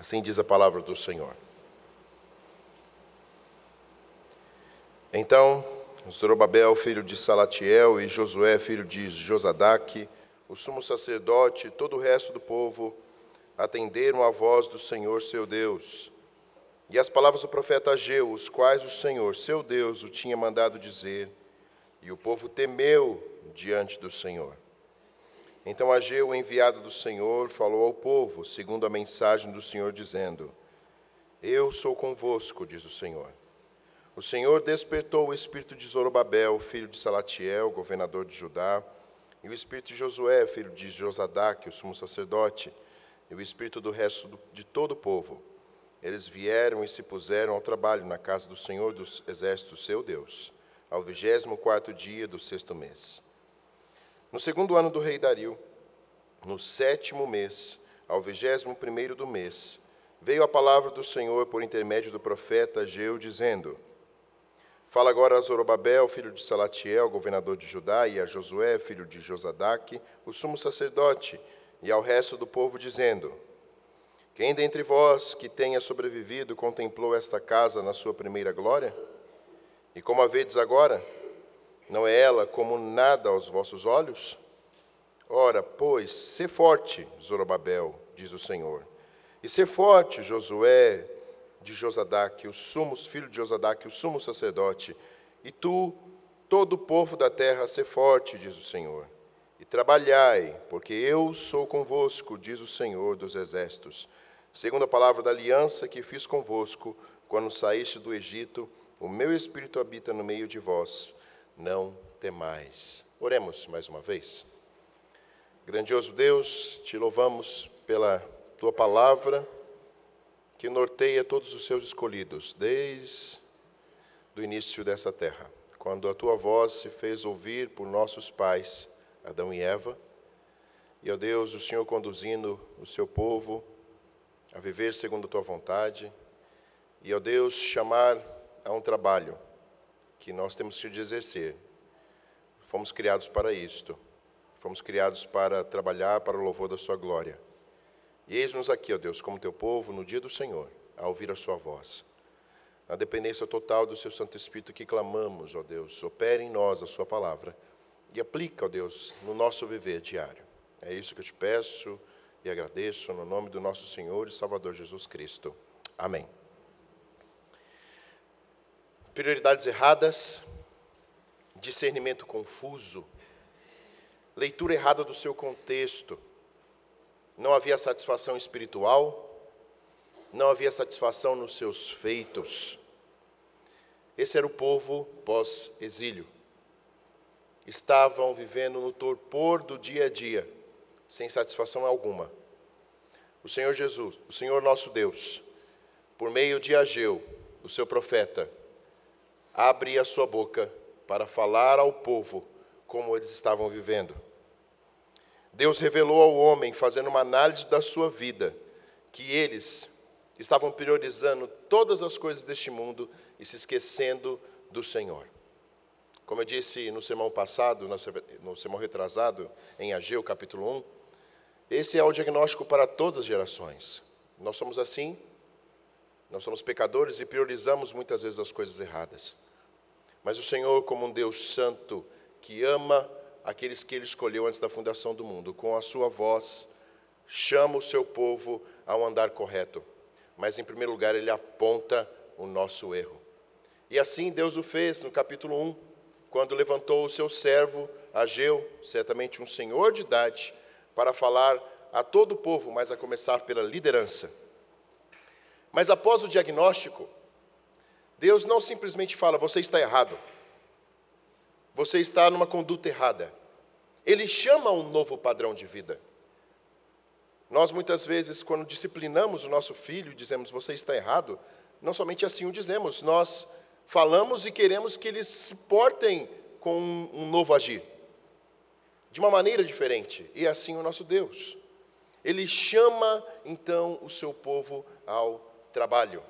Assim diz a palavra do Senhor. Então, Zorobabel, filho de Salatiel, e Josué, filho de Josadaque, o sumo sacerdote e todo o resto do povo atenderam à voz do Senhor seu Deus e as palavras do profeta Ageu, os quais o Senhor seu Deus o tinha mandado dizer, e o povo temeu diante do Senhor. Então Ageu, o enviado do Senhor, falou ao povo, segundo a mensagem do Senhor, dizendo: Eu sou convosco, diz o Senhor. O Senhor despertou o espírito de Zorobabel, filho de Salatiel, governador de Judá, e o espírito de Josué, filho de Josadaque, o sumo sacerdote, e o espírito do resto de todo o povo. Eles vieram e se puseram ao trabalho na casa do Senhor dos exércitos, seu Deus, ao 24º dia do 6º mês. No segundo ano do rei Dario, no 7º mês, ao 21º do mês, veio a palavra do Senhor por intermédio do profeta Ageu, dizendo: Fala agora a Zorobabel, filho de Salatiel, governador de Judá, e a Josué, filho de Josadaque, o sumo sacerdote, e ao resto do povo, dizendo: Quem dentre vós que tenha sobrevivido contemplou esta casa na sua primeira glória? E como a vedes agora? Não é ela como nada aos vossos olhos? Ora, pois, sê forte, Zorobabel, diz o Senhor, e sê forte, Josué, de Josadaque, filho de Josadaque, o sumo sacerdote, e tu, todo o povo da terra, sê forte, diz o Senhor, e trabalhai, porque eu sou convosco, diz o Senhor dos exércitos, segundo a palavra da aliança que fiz convosco, quando saíste do Egito, o meu Espírito habita no meio de vós, não temais. Oremos mais uma vez. Grandioso Deus, te louvamos pela tua palavra, que norteia todos os seus escolhidos, desde o início dessa terra, quando a tua voz se fez ouvir por nossos pais, Adão e Eva, e, ó Deus, o Senhor conduzindo o seu povo a viver segundo a tua vontade, e, ó Deus, chamar a um trabalho que nós temos que exercer. Fomos criados para isto, fomos criados para trabalhar para o louvor da sua glória. E eis-nos aqui, ó Deus, como teu povo, no dia do Senhor, a ouvir a sua voz. Na dependência total do seu Santo Espírito que clamamos, ó Deus, opere em nós a sua palavra e aplica, ó Deus, no nosso viver diário. É isso que eu te peço e agradeço no nome do nosso Senhor e Salvador Jesus Cristo. Amém. Prioridades erradas, discernimento confuso, leitura errada do seu contexto. Não havia satisfação espiritual, não havia satisfação nos seus feitos. Esse era o povo pós-exílio. Estavam vivendo no torpor do dia a dia, sem satisfação alguma. O Senhor Jesus, o Senhor nosso Deus, por meio de Ageu, o seu profeta, abre a sua boca para falar ao povo como eles estavam vivendo. Deus revelou ao homem, fazendo uma análise da sua vida, que eles estavam priorizando todas as coisas deste mundo e se esquecendo do Senhor. Como eu disse no sermão passado, no sermão retrasado, em Ageu, capítulo 1, esse é o diagnóstico para todas as gerações. Nós somos assim, nós somos pecadores e priorizamos muitas vezes as coisas erradas. Mas o Senhor, como um Deus santo, que ama aqueles que Ele escolheu antes da fundação do mundo, com a sua voz, chama o seu povo ao andar correto. Mas, em primeiro lugar, Ele aponta o nosso erro. E assim Deus o fez no capítulo 1, quando levantou o seu servo, Ageu, certamente um senhor de idade, para falar a todo o povo, mas a começar pela liderança. Mas após o diagnóstico, Deus não simplesmente fala: você está errado, você está numa conduta errada. Ele chama um novo padrão de vida. Nós muitas vezes, quando disciplinamos o nosso filho e dizemos: você está errado, não somente assim o dizemos, nós falamos e queremos que eles se portem com um novo agir, de uma maneira diferente. E é assim o nosso Deus. Ele chama, então, o seu povo ao trabalho.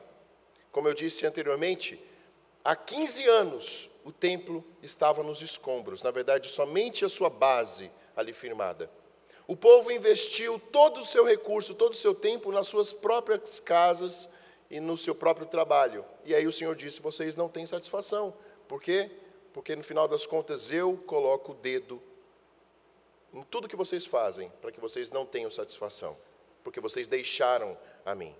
Como eu disse anteriormente, há 15 anos o templo estava nos escombros. Na verdade, somente a sua base ali firmada. O povo investiu todo o seu recurso, todo o seu tempo nas suas próprias casas e no seu próprio trabalho. E aí o Senhor disse: vocês não têm satisfação. Por quê? Porque no final das contas eu coloco o dedo em tudo que vocês fazem, para que vocês não tenham satisfação, porque vocês deixaram a mim.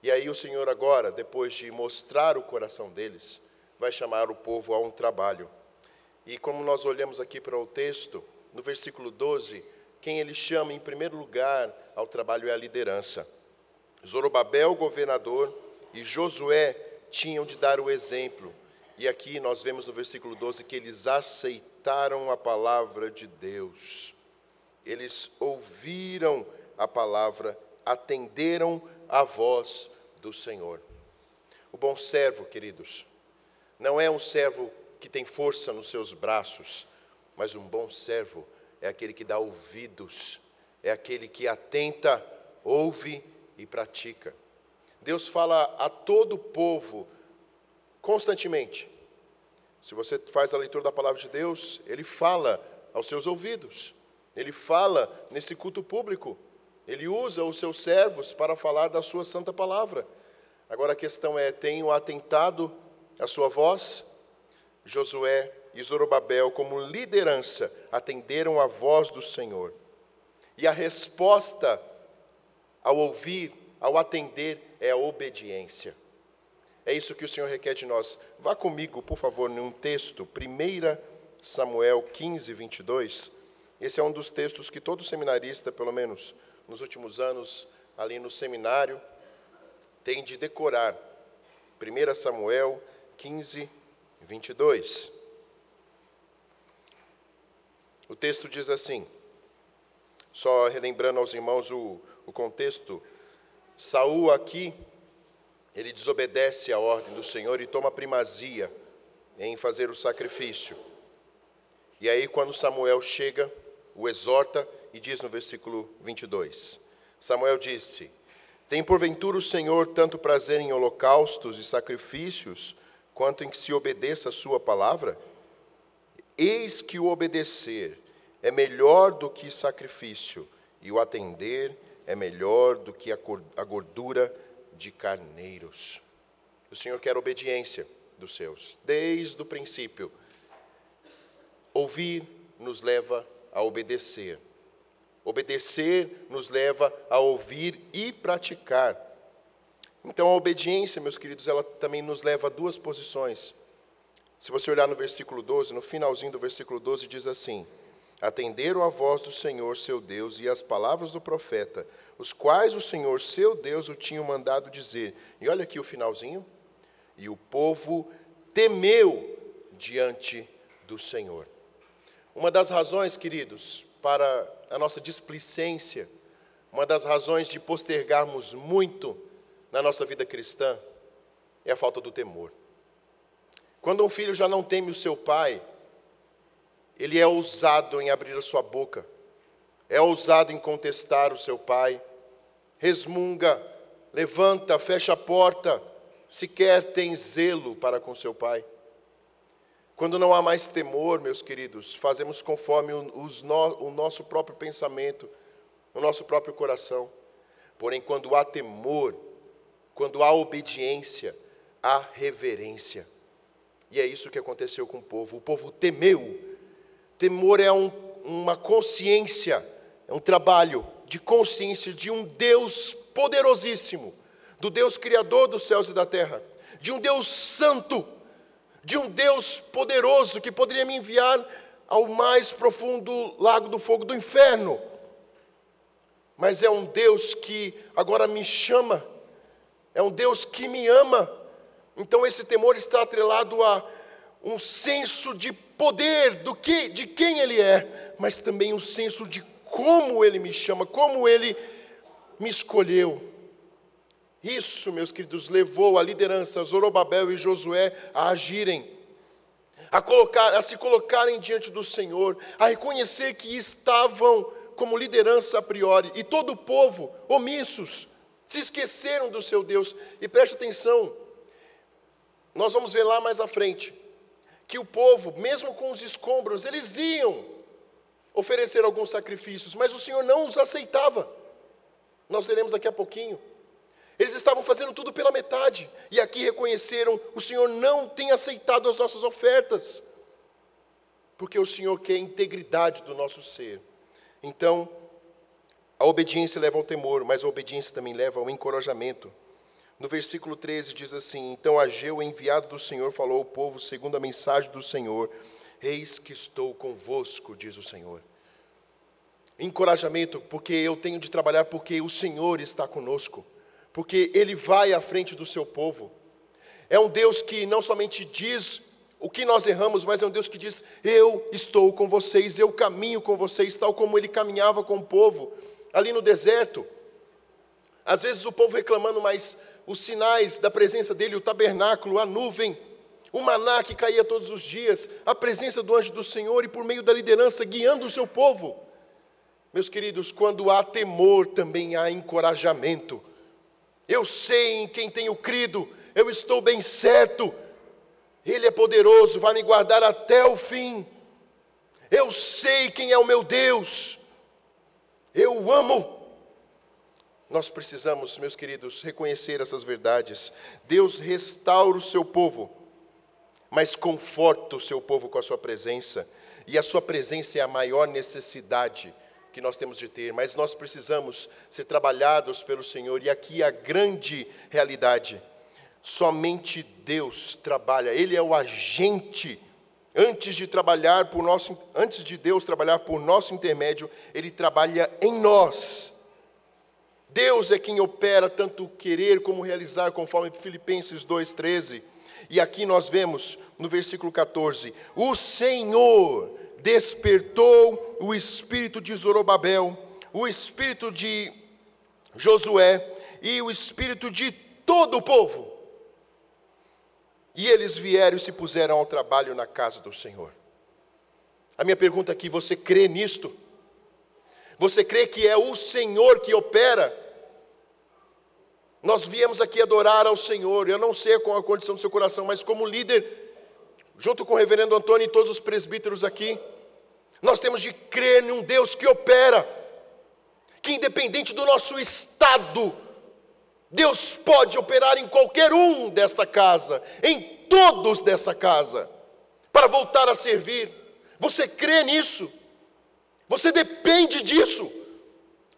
E aí o Senhor agora, depois de mostrar o coração deles, vai chamar o povo a um trabalho. E como nós olhamos aqui para o texto, no versículo 12, quem ele chama em primeiro lugar ao trabalho é a liderança. Zorobabel, governador, e Josué tinham de dar o exemplo. E aqui nós vemos no versículo 12 que eles aceitaram a palavra de Deus. Eles ouviram a palavra, atenderam a voz do Senhor. O bom servo, queridos, não é um servo que tem força nos seus braços, mas um bom servo é aquele que dá ouvidos, é aquele que atenta, ouve e pratica. Deus fala a todo o povo constantemente. Se você faz a leitura da palavra de Deus, Ele fala aos seus ouvidos. Ele fala nesse culto público. Ele usa os seus servos para falar da sua santa palavra. Agora a questão é: tenho atentado a sua voz? Josué e Zorobabel, como liderança, atenderam a voz do Senhor. E a resposta ao ouvir, ao atender, é a obediência. É isso que o Senhor requer de nós. Vá comigo, por favor, num texto, 1 Samuel 15, 22. Esse é um dos textos que todo seminarista, pelo menos nos últimos anos, ali no seminário, tem de decorar. 1 Samuel 15, 22. O texto diz assim, só relembrando aos irmãos o contexto: Saul aqui, ele desobedece à ordem do Senhor e toma primazia em fazer o sacrifício. E aí quando Samuel chega, o exorta e diz no versículo 22, Samuel disse: tem porventura o Senhor tanto prazer em holocaustos e sacrifícios, quanto em que se obedeça a sua palavra? Eis que o obedecer é melhor do que sacrifício, e o atender é melhor do que a gordura de carneiros. O Senhor quer obediência dos seus, desde o princípio. Ouvir nos leva a obedecer. Obedecer nos leva a ouvir e praticar. Então a obediência, meus queridos, ela também nos leva a duas posições. Se você olhar no versículo 12, no finalzinho do versículo 12, diz assim: atenderam a voz do Senhor, seu Deus, e as palavras do profeta, os quais o Senhor, seu Deus, o tinham mandado dizer. E olha aqui o finalzinho. E o povo temeu diante do Senhor. Uma das razões, queridos, para a nossa displicência, uma das razões de postergarmos muito na nossa vida cristã, é a falta do temor. Quando um filho já não teme o seu pai, ele é ousado em abrir a sua boca, é ousado em contestar o seu pai, resmunga, levanta, fecha a porta, sequer tem zelo para com seu pai. Quando não há mais temor, meus queridos, fazemos conforme o nosso próprio pensamento, o nosso próprio coração. Porém, quando há temor, quando há obediência, há reverência. E é isso que aconteceu com o povo. O povo temeu. Temor é uma consciência, é um trabalho de consciência de um Deus poderosíssimo, do Deus Criador dos céus e da terra, de um Deus santo, de um Deus poderoso que poderia me enviar ao mais profundo lago do fogo do inferno. Mas é um Deus que agora me chama, é um Deus que me ama. Então esse temor está atrelado a um senso de poder de quem Ele é, mas também um senso de como Ele me chama, como Ele me escolheu. Isso, meus queridos, levou a liderança, Zorobabel e Josué, a agirem, a se colocarem diante do Senhor, a reconhecer que estavam como liderança a priori, e todo o povo, omissos, se esqueceram do seu Deus. E preste atenção, nós vamos ver lá mais à frente, que o povo, mesmo com os escombros, eles iam oferecer alguns sacrifícios, mas o Senhor não os aceitava. Nós veremos daqui a pouquinho. Eles estavam fazendo tudo pela metade, e aqui reconheceram: o Senhor não tem aceitado as nossas ofertas, porque o Senhor quer a integridade do nosso ser. Então, a obediência leva ao temor, mas a obediência também leva ao encorajamento. No versículo 13 diz assim: então Ageu, enviado do Senhor, falou ao povo segundo a mensagem do Senhor: eis que estou convosco, diz o Senhor. Encorajamento, porque eu tenho de trabalhar, porque o Senhor está conosco, porque Ele vai à frente do seu povo. É um Deus que não somente diz o que nós erramos, mas é um Deus que diz: eu estou com vocês, eu caminho com vocês, tal como Ele caminhava com o povo ali no deserto. Às vezes o povo reclamando, mas os sinais da presença dEle, o tabernáculo, a nuvem, o maná que caía todos os dias, a presença do anjo do Senhor, e por meio da liderança guiando o seu povo. Meus queridos, quando há temor, também há encorajamento. Eu sei em quem tenho crido, eu estou bem certo, Ele é poderoso, vai me guardar até o fim. Eu sei quem é o meu Deus, eu o amo. Nós precisamos, meus queridos, reconhecer essas verdades. Deus restaura o seu povo, mas conforta o seu povo com a sua presença, e a sua presença é a maior necessidade que nós temos de ter, mas nós precisamos ser trabalhados pelo Senhor. E aqui a grande realidade: somente Deus trabalha, Ele é o agente. Antes de Deus trabalhar por nosso intermédio, Ele trabalha em nós. Deus é quem opera tanto o querer como o realizar, conforme Filipenses 2,13. E aqui nós vemos no versículo 14: o Senhor despertou o espírito de Zorobabel, o espírito de Josué e o espírito de todo o povo. E eles vieram e se puseram ao trabalho na casa do Senhor. A minha pergunta aqui: você crê nisto? Você crê que é o Senhor que opera? Nós viemos aqui adorar ao Senhor. Eu não sei qual a condição do seu coração, mas como líder, junto com o reverendo Antônio e todos os presbíteros aqui, nós temos de crer num Deus que opera, que independente do nosso estado, Deus pode operar em qualquer um desta casa, em todos dessa casa, para voltar a servir. Você crê nisso? Você depende disso?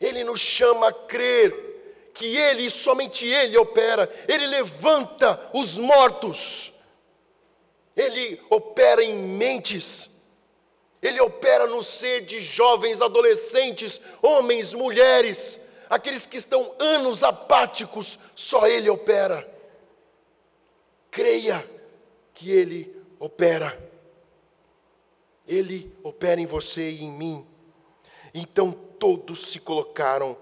Ele nos chama a crer que Ele, e somente Ele opera. Ele levanta os mortos, Ele opera em mentes, Ele opera no ser de jovens, adolescentes, homens, mulheres, aqueles que estão anos apáticos. Só Ele opera. Creia que Ele opera. Ele opera em você e em mim. Então todos se colocaram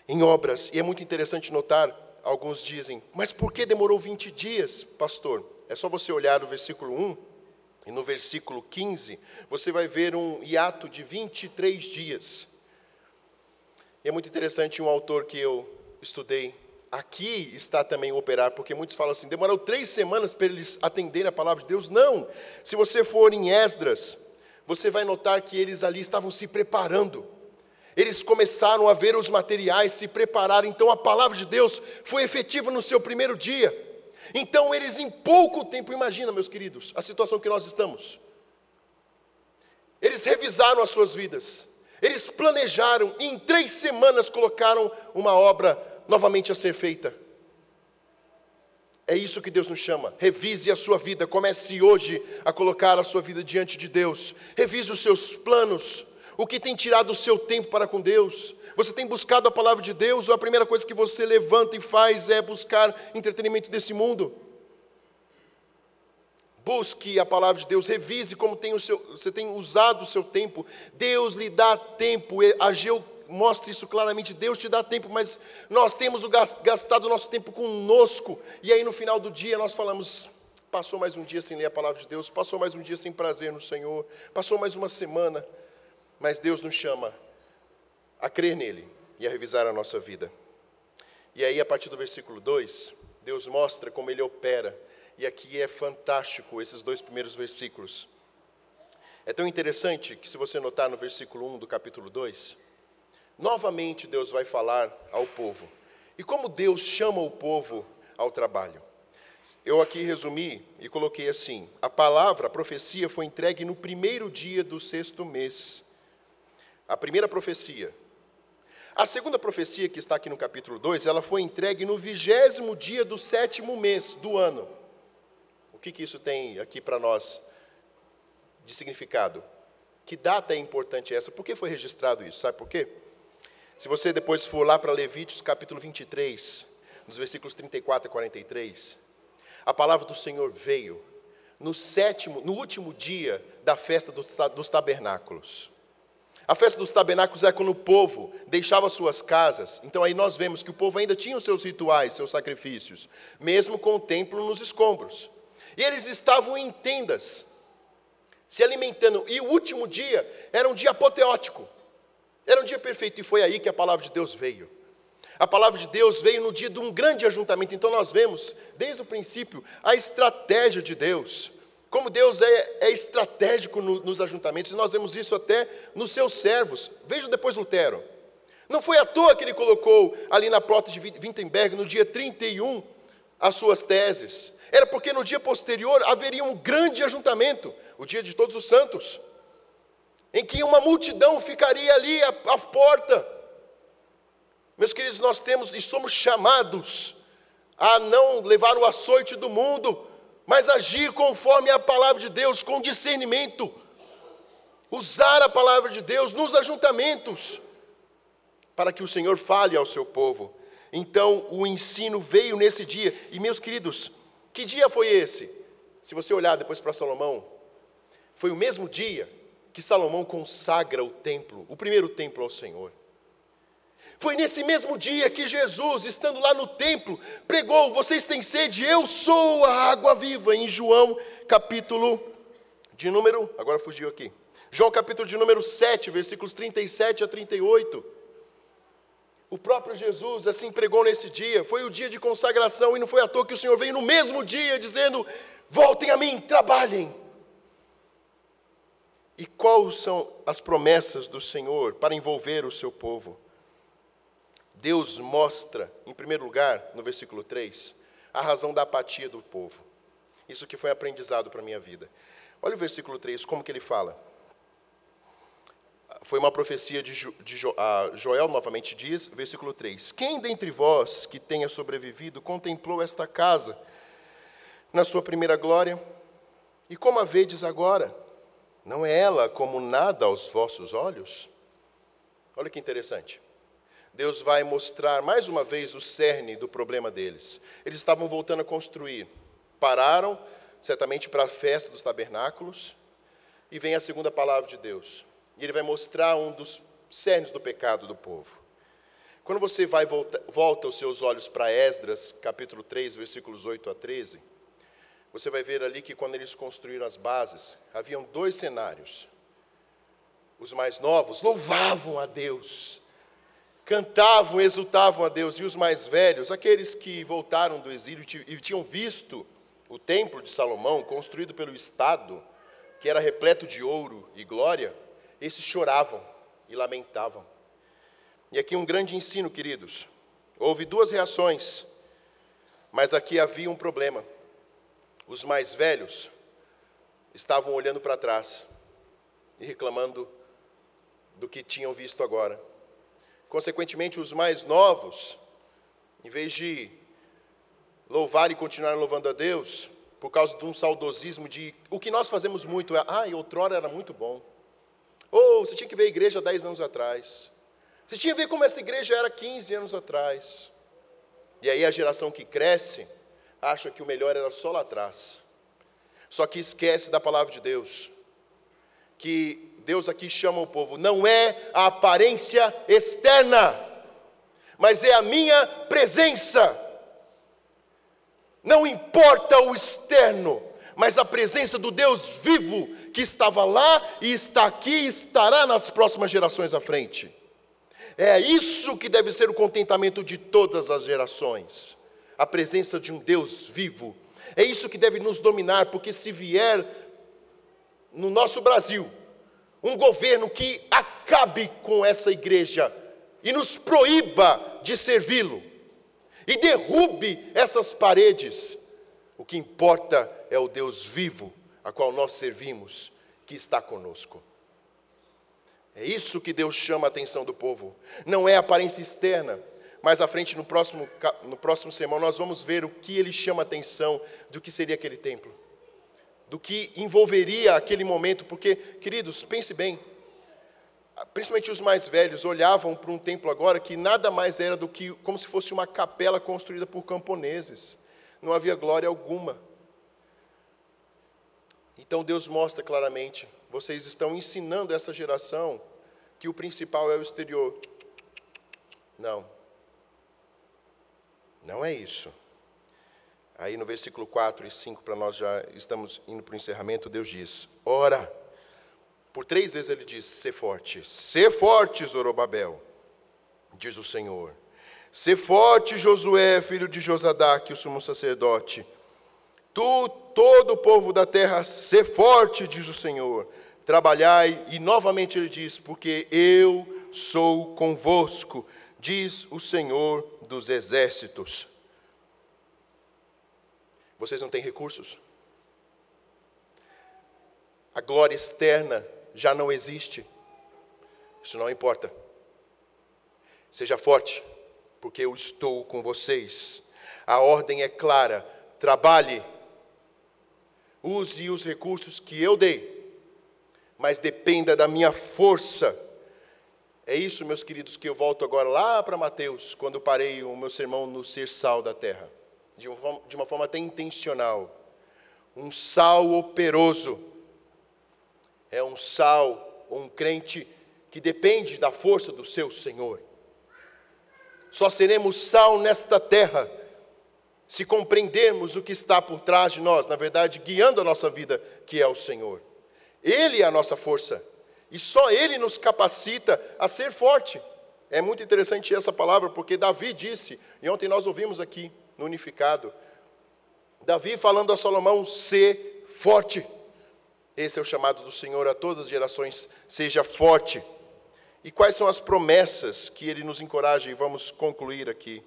em obras. E é muito interessante notar, alguns dizem: mas por que demorou 20 dias, pastor? É só você olhar no versículo 1 e no versículo 15, você vai ver um hiato de 23 dias. E é muito interessante, um autor que eu estudei, aqui está também o operar, porque muitos falam assim: demorou 3 semanas para eles atenderem a palavra de Deus. Não, se você for em Esdras, você vai notar que eles ali estavam se preparando. Eles começaram a ver os materiais, se prepararam. Então a palavra de Deus foi efetiva no seu primeiro dia. Então eles, em pouco tempo, imagina, meus queridos, a situação que nós estamos. Eles revisaram as suas vidas, eles planejaram, e em 3 semanas colocaram uma obra novamente a ser feita. É isso que Deus nos chama. Revise a sua vida. Comece hoje a colocar a sua vida diante de Deus. Revise os seus planos. O que tem tirado o seu tempo para com Deus? Você tem buscado a palavra de Deus, ou a primeira coisa que você levanta e faz é buscar entretenimento desse mundo? Busque a palavra de Deus, revise como você tem usado o seu tempo. Deus lhe dá tempo. Ageu mostra isso claramente: Deus te dá tempo, mas nós temos gastado o nosso tempo conosco. E aí no final do dia nós falamos: passou mais um dia sem ler a palavra de Deus, passou mais um dia sem prazer no Senhor, passou mais uma semana. Mas Deus nos chama a crer nele e a revisar a nossa vida. E aí, a partir do versículo 2, Deus mostra como Ele opera. E aqui é fantástico esses 2 primeiros versículos. É tão interessante que, se você notar no versículo 1 do capítulo 2, novamente Deus vai falar ao povo. E como Deus chama o povo ao trabalho? Eu aqui resumi e coloquei assim: a palavra, a profecia foi entregue no primeiro dia do 6º mês. A primeira profecia. A segunda profecia, que está aqui no capítulo 2, ela foi entregue no 20º dia do 7º mês do ano. O que isso tem aqui para nós de significado? Que data é importante essa? Por que foi registrado isso? Sabe por quê? Se você depois for lá para Levíticos capítulo 23, nos versículos 34 e 43, a palavra do Senhor veio no último dia da festa dos tabernáculos. A festa dos tabernáculos é quando o povo deixava suas casas. Então aí nós vemos que o povo ainda tinha os seus rituais, seus sacrifícios, mesmo com o templo nos escombros. E eles estavam em tendas, se alimentando. E o último dia era um dia apoteótico. Era um dia perfeito. E foi aí que a palavra de Deus veio. A palavra de Deus veio no dia de um grande ajuntamento. Então nós vemos, desde o princípio, a estratégia de Deus. Como Deus é estratégico nos ajuntamentos, e nós vemos isso até nos seus servos. Veja depois Lutero. Não foi à toa que ele colocou ali na porta de Wittenberg, no dia 31, as suas teses. Era porque no dia posterior haveria um grande ajuntamento, o dia de Todos os Santos, em que uma multidão ficaria ali à porta. Meus queridos, nós temos e somos chamados a não levar o açoite do mundo, mas agir conforme a palavra de Deus, com discernimento. Usar a palavra de Deus nos ajuntamentos, para que o Senhor fale ao seu povo. Então, o ensino veio nesse dia. E, meus queridos, que dia foi esse? Se você olhar depois para Salomão, foi o mesmo dia que Salomão consagra o templo, o primeiro templo ao Senhor. Foi nesse mesmo dia que Jesus, estando lá no templo, pregou: vocês têm sede, eu sou a água viva, em João capítulo de número, agora fugiu aqui, João capítulo de número 7, versículos 37 a 38. O próprio Jesus assim pregou nesse dia. Foi o dia de consagração, e não foi à toa que o Senhor veio no mesmo dia dizendo: voltem a mim, trabalhem. E quais são as promessas do Senhor para envolver o seu povo? Deus mostra, em primeiro lugar, no versículo 3, a razão da apatia do povo. Isso que foi aprendizado para a minha vida. Olha o versículo 3, como que ele fala. Foi uma profecia de Joel, novamente diz, versículo 3. Quem dentre vós que tenha sobrevivido contemplou esta casa na sua primeira glória? E como a vedes agora? Não é ela como nada aos vossos olhos? Olha que interessante. Deus vai mostrar mais uma vez o cerne do problema deles. Eles estavam voltando a construir. Pararam, certamente, para a festa dos tabernáculos. E vem a segunda palavra de Deus. E ele vai mostrar um dos cernes do pecado do povo. Quando você volta os seus olhos para Esdras, capítulo 3, versículos 8 a 13, você vai ver ali que quando eles construíram as bases, haviam dois cenários. Os mais novos louvavam a Deus, cantavam, exultavam a Deus, e os mais velhos, aqueles que voltaram do exílio e tinham visto o templo de Salomão, construído pelo Estado, que era repleto de ouro e glória, esses choravam e lamentavam. E aqui um grande ensino, queridos. Houve duas reações, mas aqui havia um problema. Os mais velhos estavam olhando para trás e reclamando do que tinham visto agora. Consequentemente, os mais novos, em vez de louvar e continuar louvando a Deus, por causa de um saudosismo de... O que nós fazemos muito é: outrora era muito bom. Ou você tinha que ver a igreja 10 anos atrás. Você tinha que ver como essa igreja era 15 anos atrás. E aí a geração que cresce acha que o melhor era só lá atrás. Só que esquece da palavra de Deus. Que Deus aqui chama o povo, não é a aparência externa, mas é a minha presença. Não importa o externo, mas a presença do Deus vivo, que estava lá e está aqui e estará nas próximas gerações à frente. É isso que deve ser o contentamento de todas as gerações. A presença de um Deus vivo. É isso que deve nos dominar, porque se vier no nosso Brasil, um governo que acabe com essa igreja e nos proíba de servi-lo, e derrube essas paredes. O que importa é o Deus vivo, a qual nós servimos, que está conosco. É isso que Deus chama a atenção do povo. Não é a aparência externa. Mais à frente, no próximo sermão, nós vamos ver o que ele chama a atenção do que seria aquele templo, do que envolveria aquele momento. Porque, queridos, pense bem, principalmente os mais velhos olhavam para um templo agora que nada mais era do que como se fosse uma capela construída por camponeses. Não havia glória alguma. Então Deus mostra claramente: vocês estão ensinando essa geração que o principal é o exterior. Não é isso. Aí no versículo 4 e 5, para nós já estamos indo para o encerramento, Deus diz: ora, por 3 vezes ele diz: sê forte, Zorobabel, diz o Senhor. Sê forte, Josué, filho de Josadaque, o sumo sacerdote. Tu, todo o povo da terra, sê forte, diz o Senhor. Trabalhai, e novamente ele diz: porque eu sou convosco, diz o Senhor dos exércitos. Vocês não têm recursos? A glória externa já não existe. Isso não importa. Seja forte, porque eu estou com vocês. A ordem é clara: trabalhe, use os recursos que eu dei, mas dependa da minha força. É isso, meus queridos, que eu volto agora lá para Mateus, quando parei o meu sermão no ser sal da terra, de uma forma até intencional. Um sal operoso é um sal, ou um crente que depende da força do seu Senhor. Só seremos sal nesta terra se compreendermos o que está por trás de nós, na verdade, guiando a nossa vida, que é o Senhor. Ele é a nossa força, e só Ele nos capacita a ser forte. É muito interessante essa palavra, porque Davi disse, e ontem nós ouvimos aqui no Unificado, Davi falando a Salomão: ser forte. Esse é o chamado do Senhor a todas as gerações: seja forte. E quais são as promessas que Ele nos encoraja? E vamos concluir aqui.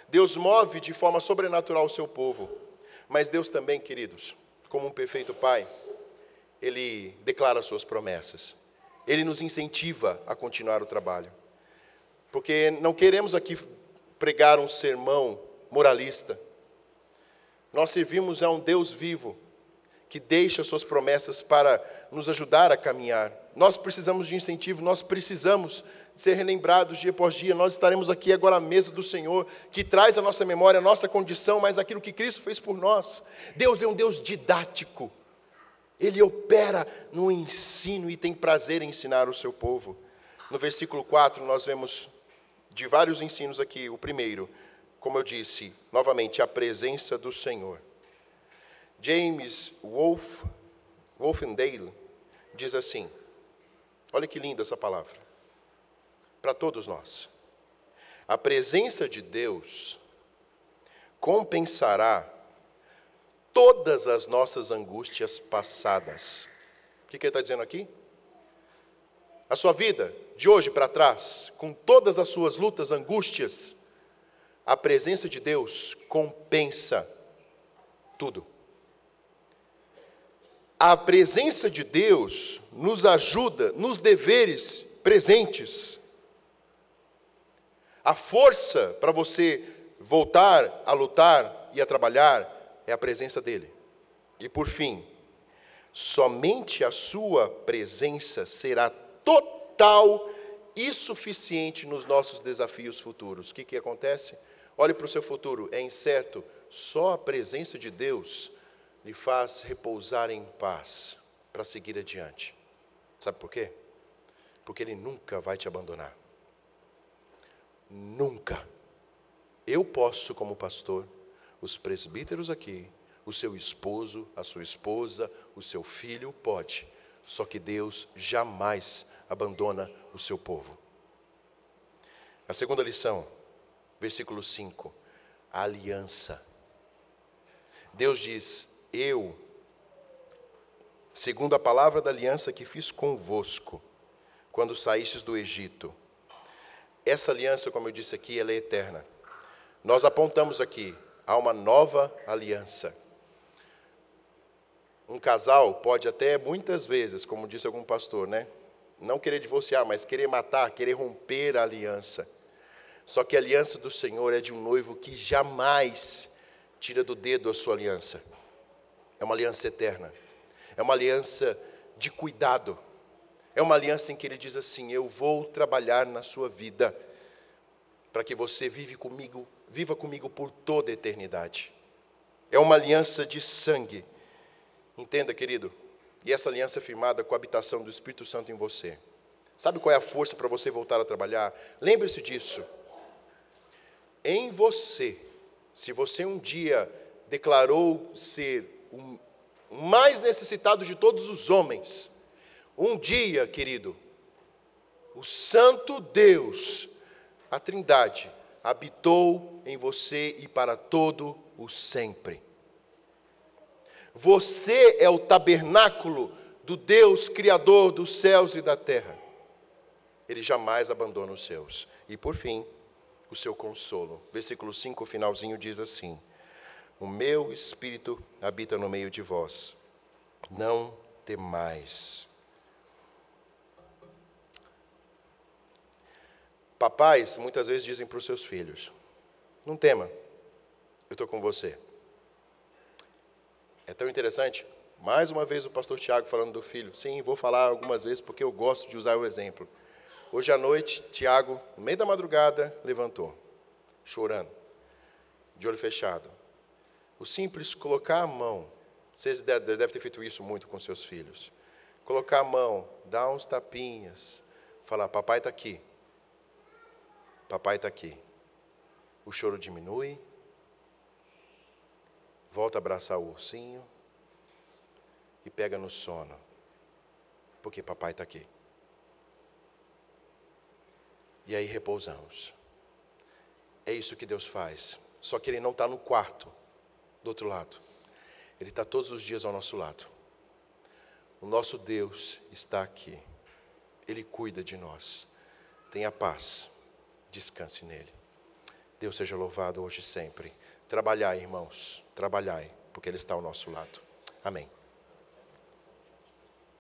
Deus move de forma sobrenatural o seu povo, mas Deus também, queridos, como um perfeito Pai, Ele declara suas promessas. Ele nos incentiva a continuar o trabalho. Porque não queremos aqui pregar um sermão moralista. Nós servimos a um Deus vivo, que deixa suas promessas para nos ajudar a caminhar. Nós precisamos de incentivo, nós precisamos ser relembrados dia após dia. Nós estaremos aqui agora à mesa do Senhor, que traz à nossa memória a nossa condição, mas aquilo que Cristo fez por nós. Deus é um Deus didático. Ele opera no ensino e tem prazer em ensinar o seu povo. No versículo 4, nós vemos de vários ensinos aqui. O primeiro, como eu disse, novamente, a presença do Senhor. James Wolfendale diz assim, olha que linda essa palavra, para todos nós: a presença de Deus compensará todas as nossas angústias passadas. O que ele está dizendo aqui? A sua vida, de hoje para trás, com todas as suas lutas, angústias, a presença de Deus compensa tudo. A presença de Deus nos ajuda nos deveres presentes. A força para você voltar a lutar e a trabalhar é a presença dEle. E por fim, somente a sua presença será total e suficiente nos nossos desafios futuros. O que acontece? Olhe para o seu futuro, é incerto. Só a presença de Deus lhe faz repousar em paz para seguir adiante. Sabe por quê? Porque Ele nunca vai te abandonar. Nunca. Eu posso, como pastor, os presbíteros aqui, o seu esposo, a sua esposa, o seu filho, pode. Só que Deus jamais abandona o seu povo. A segunda lição, versículo 5, a aliança. Deus diz: eu segundo a palavra da aliança que fiz convosco, quando saístes do Egito. Essa aliança, como eu disse aqui, ela é eterna. Nós apontamos aqui a uma nova aliança. Um casal pode até, muitas vezes, como disse algum pastor, né? Não querer divorciar, mas querer matar, querer romper a aliança. Só que a aliança do Senhor é de um noivo que jamais tira do dedo a sua aliança. É uma aliança eterna. É uma aliança de cuidado. É uma aliança em que Ele diz assim: eu vou trabalhar na sua vida, para que você viva comigo por toda a eternidade. É uma aliança de sangue. Entenda, querido, e essa aliança é firmada com a habitação do Espírito Santo em você. Sabe qual é a força para você voltar a trabalhar? Lembre-se disso. Em você, se você um dia declarou ser o mais necessitado de todos os homens, um dia, querido, o Santo Deus, a Trindade, habitou em você e para todo o sempre. Você é o tabernáculo do Deus Criador dos céus e da terra. Ele jamais abandona os seus. E por fim, o seu consolo. Versículo 5, o finalzinho diz assim: o meu Espírito habita no meio de vós. Não temais. Papais muitas vezes dizem para os seus filhos: não tema, eu estou com você. É tão interessante, mais uma vez o pastor Tiago falando do filho. Sim, vou falar algumas vezes porque eu gosto de usar o exemplo. Hoje à noite, Tiago, no meio da madrugada, levantou, chorando, de olho fechado. O simples colocar a mão, vocês devem ter feito isso muito com seus filhos. Colocar a mão, dar uns tapinhas, falar: papai está aqui. Papai está aqui. O choro diminui. Volta a abraçar o ursinho e pega no sono, porque papai está aqui. E aí repousamos. É isso que Deus faz. Só que Ele não está no quarto do outro lado. Ele está todos os dias ao nosso lado. O nosso Deus está aqui. Ele cuida de nós. Tenha paz. Descanse nele. Deus seja louvado hoje e sempre. Trabalhai, irmãos, trabalhai, porque Ele está ao nosso lado. Amém.